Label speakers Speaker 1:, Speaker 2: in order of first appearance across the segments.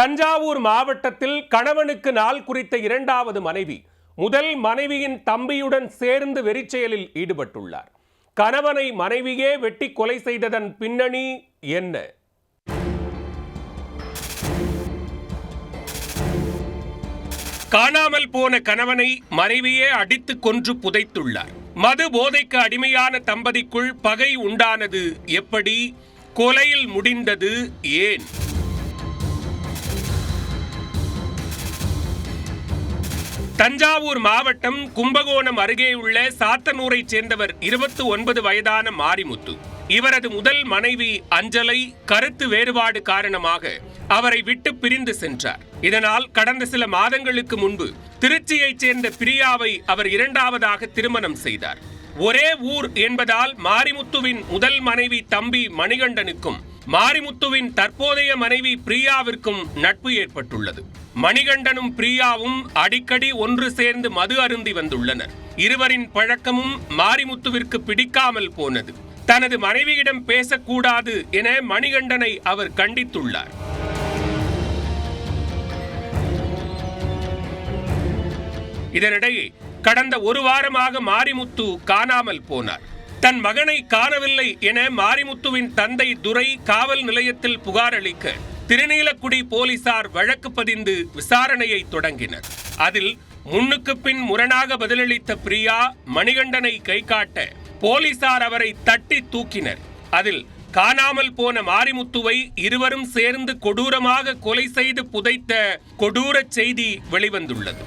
Speaker 1: தஞ்சாவூர் மாவட்டத்தில் கணவனுக்கு நாள் குறித்த இரண்டாவது மனைவி முதல் மனைவியின் தம்பியுடன் சேர்ந்து வெறிச்செயலில் ஈடுபட்டுள்ளார். கணவனை மனைவியே வெட்டி கொலை செய்ததன் பின்னணி என்ன? காணாமல் போன கணவனை மனைவியே அடித்து கொன்று புதைத்துள்ளார். மது போதைக்கு அடிமையான தம்பதிக்குள் பகை உண்டானது எப்படி? கொலையில் முடிந்தது ஏன்? தஞ்சாவூர் மாவட்டம் கும்பகோணம் அருகே உள்ள சாத்தனூரைச் சேர்ந்தவர் 29 வயதான மாரிமுத்து. இவரது முதல் மனைவி அஞ்சலை கருத்து வேறுபாடு காரணமாக அவரை விட்டு பிரிந்து சென்றார். இதனால் கடந்த சில மாதங்களுக்கு முன்பு திருச்சியைச் சேர்ந்த பிரியாவை அவர் இரண்டாவதாக திருமணம் செய்தார். ஒரே ஊர் என்பதால் மாரிமுத்துவின் முதல் மனைவி தம்பி மணிகண்டனுக்கும் மாரிமுத்துவின் தற்போதைய மனைவி பிரியாவிற்கும் நட்பு ஏற்பட்டுள்ளது. மணிகண்டனும் பிரியாவும் அடிக்கடி ஒன்று சேர்ந்து மது அருந்தி வந்துள்ளனர். இருவரின் பழக்கமும் மாரிமுத்துவிற்கு பிடிக்காமல் போனது. தனது மனைவியிடம் பேசக்கூடாது என மணிகண்டனை அவர் கண்டித்துள்ளார். இதனிடையே கடந்த ஒரு வாரமாக மாரிமுத்து காணாமல் போனார். தன் மகனை காணவில்லை என மாரிமுத்துவின் தந்தை துரை காவல் நிலையத்தில் புகார் அளிக்க திருநீலக்குடி போலீசார் வழக்கு பதிந்து விசாரணையை தொடங்கினர். அதில் முன்னுக்கு பின் முரணாக பதிலளித்த பிரியா மணிகண்டனை கை காட்ட போலீசார் அவரை தட்டி தூக்கினர். அதில் காணாமல் போன மாரிமுத்துவை இருவரும் சேர்ந்து கொடூரமாக கொலை செய்து புதைத்த கொடூர செய்தி வெளிவந்துள்ளது.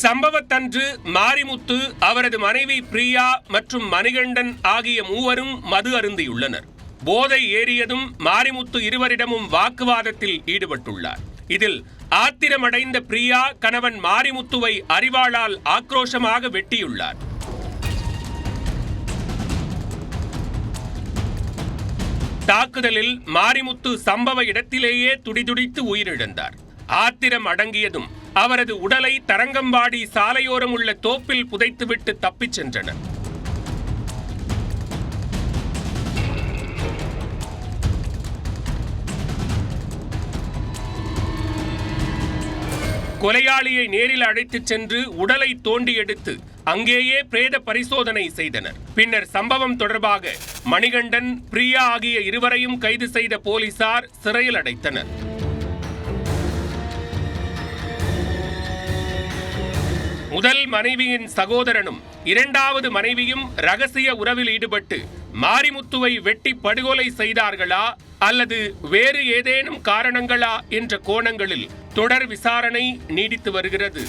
Speaker 1: சம்பவத்தன்று மாரிமுத்து, அவரது மனைவி பிரியா மற்றும் மணிகண்டன் ஆகிய மூவரும் மது அருந்தியுள்ளனர். போதை ஏறியதும் மாரிமுத்து இருவரிடமும் வாக்குவாதத்தில் ஈடுபட்டுள்ளார். இதில் ஆத்திரமடைந்த பிரியா கணவன் மாரிமுத்துவை அரிவாளால் ஆக்ரோஷமாக வெட்டியுள்ளார். தாக்குதலில் மாரிமுத்து சம்பவ இடத்திலேயே துடிதுடித்து உயிரிழந்தார். ஆத்திரம் அடங்கியதும் அவரது உடலை தரங்கம்பாடி சாலையோரம் உள்ள தோப்பில் புதைத்துவிட்டு தப்பிச் சென்றனர். கொலையாளியை நேரில் அழைத்துச் சென்று உடலை தோண்டி எடுத்து அங்கேயே பிரேத பரிசோதனை செய்தனர். பின்னர் சம்பவம் தொடர்பாக மணிகண்டன், பிரியா ஆகிய இருவரையும் கைது செய்த போலீசார் சிறையில் அடைத்தனர். முதல் மனைவியின் சகோதரனும் இரண்டாவது மனைவியும் ரகசிய உறவில் ஈடுபட்டு மாரிமுத்துவை வெட்டி படுகொலை செய்தார்களா அல்லது வேறு ஏதேனும் காரணங்களா என்ற கோணங்களில் தொடர் விசாரணை நீடித்து வருகிறது.